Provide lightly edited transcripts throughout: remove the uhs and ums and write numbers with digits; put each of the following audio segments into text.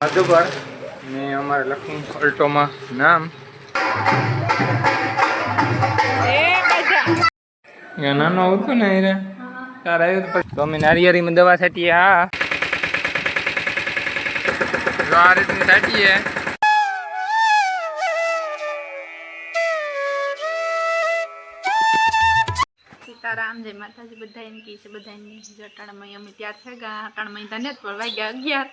મધુકર ને અમારે લખવું અલ્ટોમાં નામ નાનો હતું ને હીરા તાર આવ્યું તો પછી અમે નારિયેળીમાં દવા છાંટીએ. આ રીતની છાંટીએ. સીતારામ જય માતાજી. બધાને કી છે બધાને જટાણામાં અમે ત્યાર છે અટાણામાં તને જ પણ વાગ્યા 11.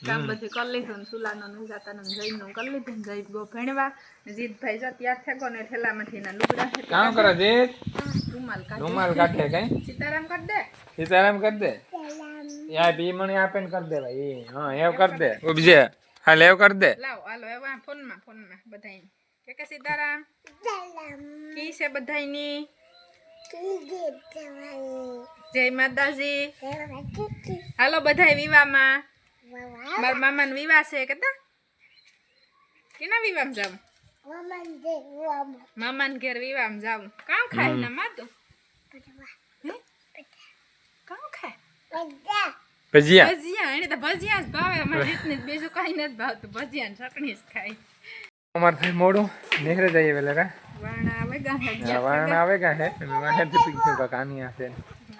કામ બધું કરી લીધું ને સુલાનો નિજાતા જઈનું કરી લીધું ને જઈ ગો ભણવા. જીતભાઈ જો ત્યાર થેકો ને ઠેલામાંથી ના લુગડા છે કામ કરે જીત રૂમાલ કાઢે કઈ સીતારામ કરી દે. સીતારામ કરી દે. યા બી મને આપે ને કરી દે ભાઈ. હા એવું કરી દે. ઉપજે હાલ એવું કરી દે. લાવ હાલો એવા ફોનમાં બધાને કે સીતારામ કી છે બધાની જય માતાજી. હાલો બધા વિવાહમાં. મારા મામાનો વિવાહ છે કેતા કેના વિવાહમાં જાવ? મામાને ઘેર વિવાહમાં જાવ. કામ ખાય ના માતો કામ ખાય ભજીયા ભજીયા. એને તો ભજીયા જ ભાવે. અમારી રીતને બીજું કઈ નથી ભાવતું. ભજીયા ને ચટણી જ ખાય. અમારે થઈ મોડું નીકળે જઈએ પેલા કા વાણા આવે ગાહે વાણ આવે કા હે વાહે થી પીછો કાની આસે.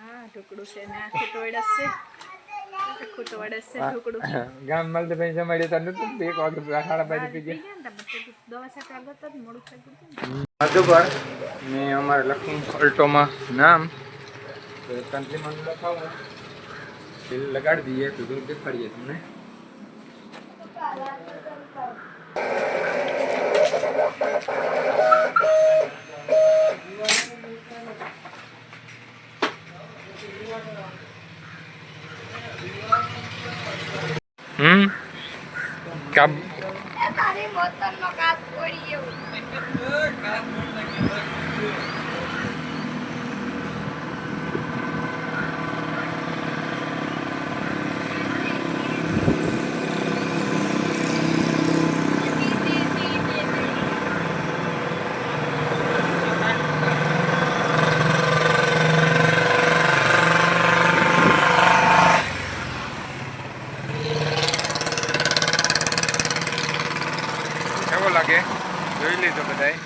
હા ઢોકળું છે ને આખું ટોળસ છે. ગામ મળતે ભાઈ જમાડી તો નતું 1 વાગે 5:30 પી ગયા. મધુકર ને અમારે લખવું અલ્ટોમાં નામ કંટ્રીમાં લખાવું બિલ લગાડી દઈએ તો બિલ દેખાડીએ તમને. કબ તારી બોતલનો કાચ પડી ગયો. કેવો લાગે જોઈ લીધો બધાય.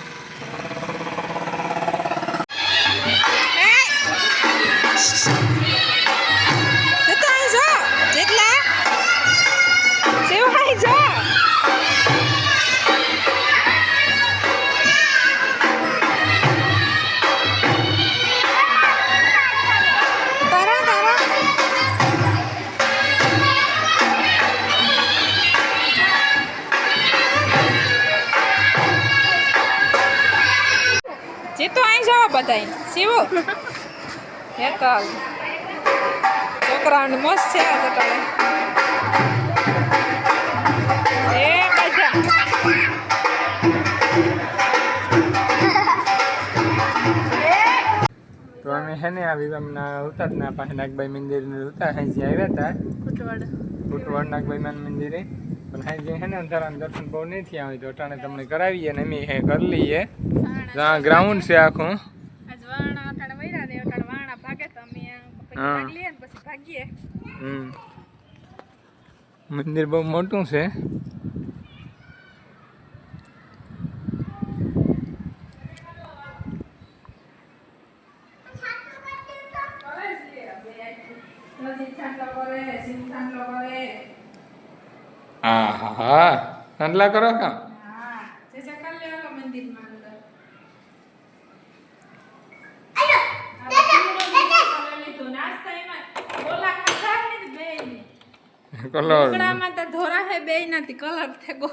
જે તો અહીં જાવ બધાય શિવો હે તો છોકરાઓને મસ્ત છે આ સટાળે. એ બધા તો અમે હે ને આ વિવામના ઉતાર ના પાસે નાગભાઈ મંદિર ઉતાર હાજી આવ્યા હતા કુટવાડ નાગભાઈ માન મંદિરે. પણ હાજી હે ને અંધારાના દર્શન બહુ નહીં થયા હોય તો અટાણે તમને કરાવીએ ને અમે હે કરી લઈએ. જ્યાં ગ્રાઉન્ડ છે આખું. આજ વાણા અટાણે વૈરા દે અટાણે વાણા ભાગે તો અમે ભાગ લઈએ ને પછી ભાગીએ. મંદિર બહુ મોટું છે. હા હા હા ઠંડલા કરો કામ. કલર તો ધોરા હે બે નથી કલર થેગો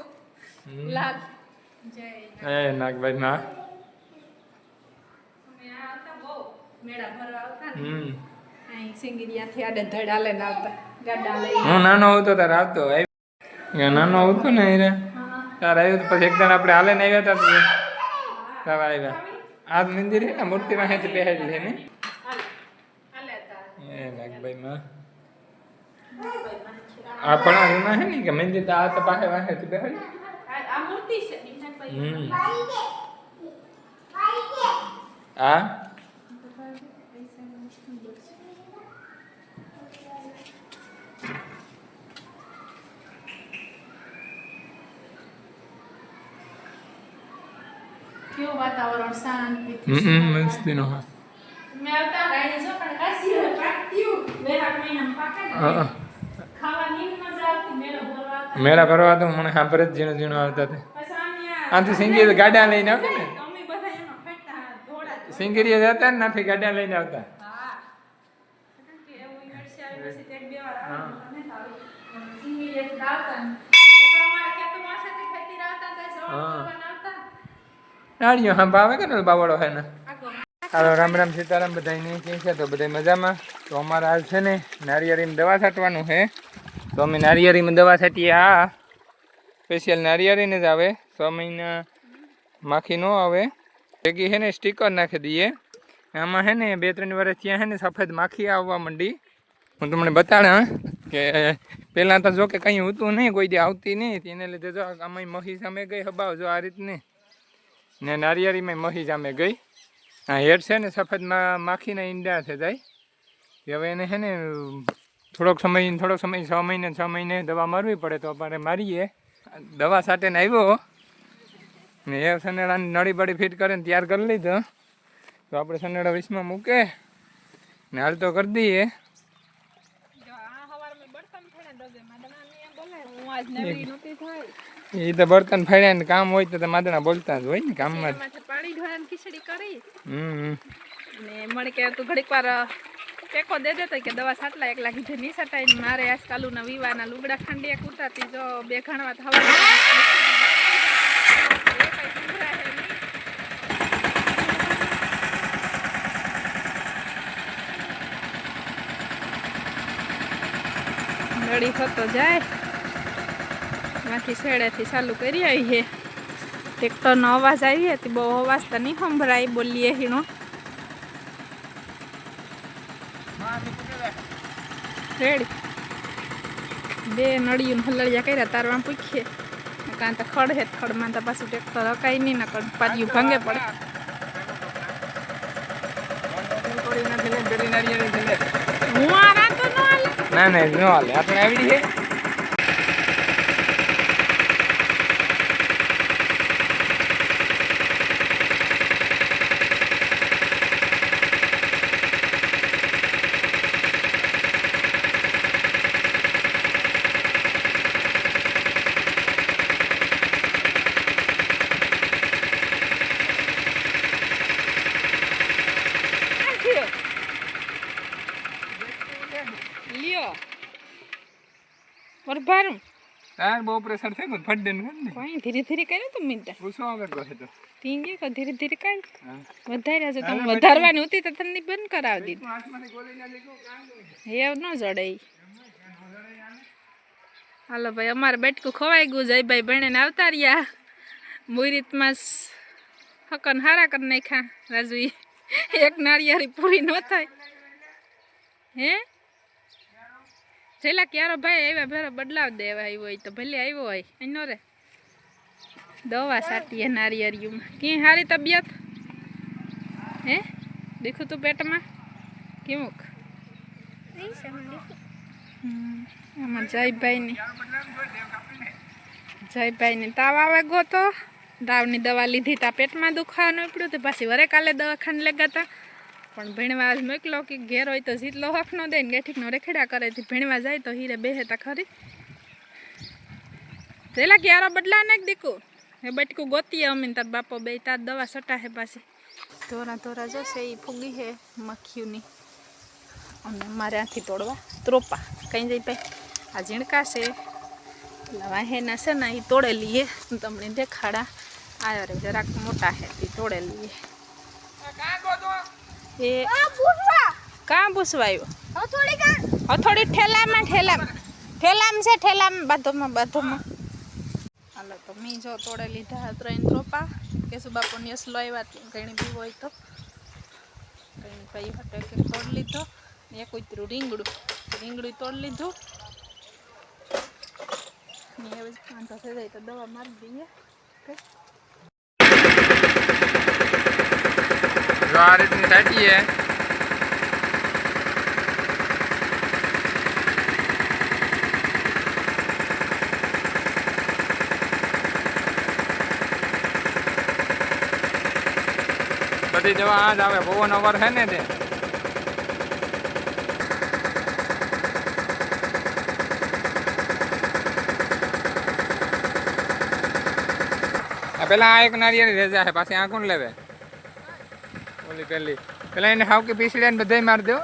લાલ. જય એ નાગભાઈ ના મેળા ભરવા આવતા ને અહીં સિંગિરિયાથી આડે ધડાલે ને આવતા ગાડા લઈ. હું નાનો હતો ત્યારે આવતો. નાનો હતો ને હીરા તાર આવ્યું તો પછી એકદમ આપણે હાલે ને આવ્યા હતા તાર આવ્યા. આ મંદિર છે ને મૂર્તિ વાંચી પહેરેલી છે ને એ નાગભાઈ માં. આ પણ આ જૂના છે ને કે મંદિર તો આ તો પાસે વાંચી પહેરેલી આ મૂર્તિ છે. આ કેવું વાતાવરણ શાંતિથી મસ્તીનો હા મેં આવતા ગાડી જો પણ કાસી હોય પાક્યું વેરાક મહિનામાં પાકે ને ખાવાની મજા આવતી મેળા ભરવા તો મને સાંભળે જ ઝીણું ઝીણું આવતા હતા આથી સિંગીર ગાડા લઈને આવતા ને અમે બધા એમાં ફેંકતા ધોળા સિંગીરીએ જતા ને નાથી ગાડા લઈને આવતા હા કે એવું વર્ષે આવી પછી એક બે વાર આવે ને આવી સિંગીએ દાવતા તો અમારે ખેતરમાં સાથે ખેતી રાવતા તો જવાનું આવતા ગાડીઓ હા ભાવે કે ને બાવળો હે ને આગો હાલો રામ રામ સીતારામ બધાને કેમ છે તો બધા મજામાં તો અમારે હાલ છે ને નારિયેળીમાં દવા છાંટવાનું છે તો અમે નારિયેળીમાં દવા છાંટીએ આ સ્પેશિયલ નારિયેળીને જ આવે 6 મહિના માખી ન આવે ભેગી છે ને સ્ટીકર નાખી દઈએ આમાં છે ને 2-3 વર્ષ ત્યાં છે ને સફેદ માખી આવવા માંડી હું તમને બતાડા કે પહેલાં તો જો કે કંઈ હોતું નહીં કોઈ દી આવતી નહીં તેને લીધે જો આમાં મહી સામે ગઈ હબાવ જો આ રીતની ને નારિયેળીમાં મહી સામે ગઈ હા હેડ છે ને સફેદમાં માખીના ઈંડા થઈ જાય હવે એને છે ને થોડોક સમય 6 મહિને દવા મારવી પડે તો આપણે મારીએ દવા સાથેને આવ્યો ને એ સનેડાની નળી બળી ફિટ કરીને તૈયાર કરી લીધો તો આપણે સનેડા 20માં મૂકે ને હાલ તો કરી દઈએ એ તો બર્તન ફાડ્યા ને કામ હોય તો માદણા બોલતા જ હોય ને કામમાં પાણી ઢોળાની ખીચડી કરી હમ ને મને કે તું ઘડીક વાર ટેકો દે દેતો કે દવા સાટલા એકલા કીધે નહીં સટાઈ મારે આજકાલુના વિવાના લુગડા ખાંડિયા કૂતાતી જો બે ઘણવા થવા નડી થતો જાય બાકી છેડેથી ચાલુ કરી આવી છે ટ્રેક્ટરનો અવાજ આવી હતી બહુ અવાજ તો નહીં સંભળાય બોલીએ હીણો રેડી બે નળિયું હલડિયા કર્યા તારવા પૂછીએ કાં તો ખડ હે ખડમાં તો પાછું ટ્રેક્ટર હકાય નહીં ને પાટિયું ભાંગે પડે હું આ રાતો ન હાલે ના ના ન હાલે આપણે આવડી છે બરબારું તાર બહુ પ્રેશર થઈ ગયું ફટ દેન ને કોઈ ધીરે ધીરે કર્યું તું મિનિટ પૂછો આગળ કહે તો તીંગે કો ધીરે ધીરે કાઢ હા વધાર્યા છે તમે વધારવાની હતી તો તને બંધ કરાવી દીધી હાથમાંથી ગોળી ના લીધું કાંઈ એવું ન જડે હાલો ભાઈ અમારે બેટકું ખવાઈ ગયું જયભાઈ ભણીને આવતા રહ્યા મુહૂર્તમાં હકન હારા કરી નાખ્યા રાજુ એક નાળિયેરી પૂરી ન થાય હે છેલ્લા ક્યારો ભાઈ આવ્યા ભેરો બદલાવ દેવા આવ્યો હોય તો ભલે આવ્યો હોય એનો રે દવા સાટીએ નારિયેળીમાં ક્યાં સારી તબિયત હે દેખું તું પેટમાં કેવું આમાં જયભાઈને તાવ આવે ગયો તો તાવની દવા લીધી તા પેટમાં દુખાવાનું પડ્યું તો પાછી વરે કાલે દવાખાને લેગા હતા પણ ભણવા આજ મોકલો કે ઘેર હોય તો જેટલો હક ન દે ને ગેઠીકનો રેખેડા કરે ભણવા જાય તો હીરે બેહે તા ખરી પેલા ક્યારો બદલા નાખ દીકુ એ બટકું ગોતીએ અમે તાર બાપો બે તાર દવા સટા હે પાછી ધોરા ધોરા જશે એ ફૂગી હે મખ્યુંની અને મારે આથી તોડવા ત્રોપા કઈ જઈ ભાઈ આ ઝીણકા છે એટલે વાહેના છે ને એ તોડે લઈએ તમને દેખાડા આ રે જરાક મોટા હે એ તોડે લઈએ એ કાં પૂછવાયું થોડી ઠેલામાં છે ઠેલામાં બાધોમાં હાલો તો મી જો તોડે લીધા 3 ત્રોપા કેશુ બાપુની અસલો આવ્યા ઘણી બી હોય તો કંઈ ભાઈ હટે કે તોડ લીધો એક ઉતરું રીંગણું તોડ લીધું ને હવે વાંધો થઈ જાય તો દવા મારી દઈએ જો આ રીતની સાટીએ બધી દવા આ જ આવે, પવન અવર છે ને તે. પેલા આ એક નારિયેળી રેજા છે, પાછી આ કોણ લેવે? ઓલી પેલી પેલા એને હાવ કે પીસડ્યા ને બધાય મારી દો.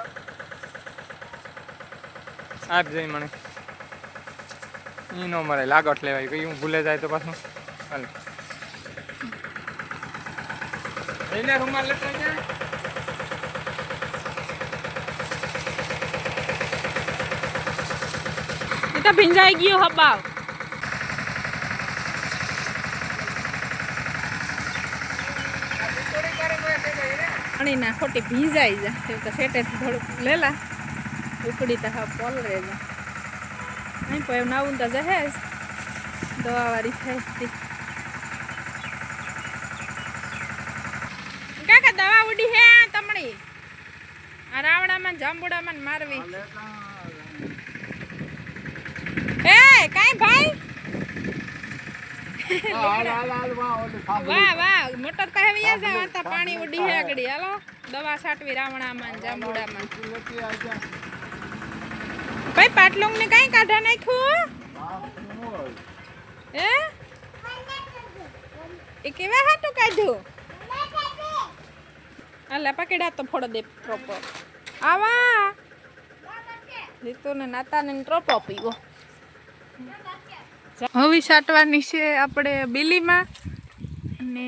આજ જઈ મને ઈ નો મળે, લાગટ લેવાય કઈ હું ભૂલે જાય તો પાછું. હાલ એને રૂમાલ લેતા જા. એ તો ભીંજાઈ ગયો હબાવ. પાણી ના ખોટી ભીંજાઈ જા તો સેટેથી થોડુંક લેલા ઉકળી તો હા પોલ રે જા નહીં પણ એવું નાવું તો જહે દવાવાળી થઈ. કાકા દવા ઉડી હે તમણી આ રાવણામાં જાંબુડામાં મારવી. એ કાઈ ભાઈ વાહ વાહ મોટર પાસે વયા જાવ તો પાણી ઉડી હે આગળી. હાલો દવા છાંટવી રાવણામાં જાંબુડામાં. ભાઈ પાટલુંગ ને કઈ કાઢા નાખ્યું હે? એ કેવા હાટું કાઢ્યું? અલા પકડા તો ફોડો દે ટ્રોપો. આવા રીતુ ને નાતા ને ટ્રોપો પીવો. હવે છાંટવાની છે આપણે બીલીમાં અને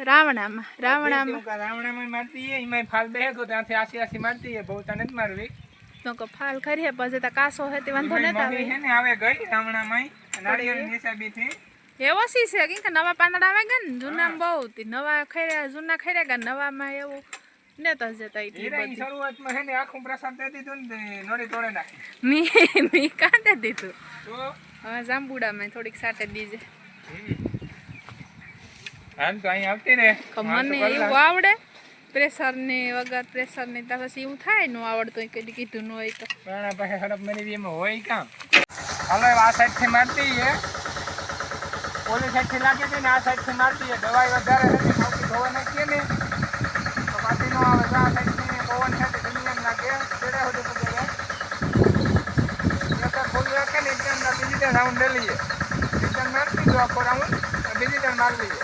રાવણામાં. રાવણામાં મારતી એમાં ફાલ બે તો ત્યાંથી આસી આસી મારતી બહુ તને જ મારવી તો કે ફાલ ખરી પછી તો કાસો હે તે વાંધો નતા આવે હે ને આવે ગઈ રાવણામાં નાળિયેર હિસાબેથી એવો સી છે કે નવા પાંદડા આવે ગયા ને જૂના બહુ હતી નવા ખર્યા જૂના ખર્યા ગયા નવામાં એવું નેતા જતા એટલી બધી શરૂઆતમાં હે ને આખું પ્રસાદ દે દીધું ને નોડી તોડે નાખી. મી કાંતે દીધું તો હવે જાંબુડામાં થોડીક સાટે દીજે. હાલ તો અહીં આવતી ને મને એવું આવડે પ્રેશર ને વગર પ્રેશર ને તો પછી એવું થાય નો આવડતું કદી કીધું ન હોય તો પ્રાણા પાસે હડપ મરી એમાં હોય કામ. હાલો આ સાઈડ થી મારતી હે ઓલી સાઈડ થી લાગે છે ને આ સાઈડ થી મારતી હે દવાઈ વધારે હતી ખાવતી ધોવા નાખીએ ને તો પાછી નો આવે. આ સાઈડ થી પવન સાથે દુનિયા લાગે છેડા સુધી પકડે એટલે ફૂલ રાખે ને એકદમ બીજી રાઉન્ડ લઈ લઈએ એકદમ મારતી જો આખો રાઉન્ડ બીજી માર લઈએ.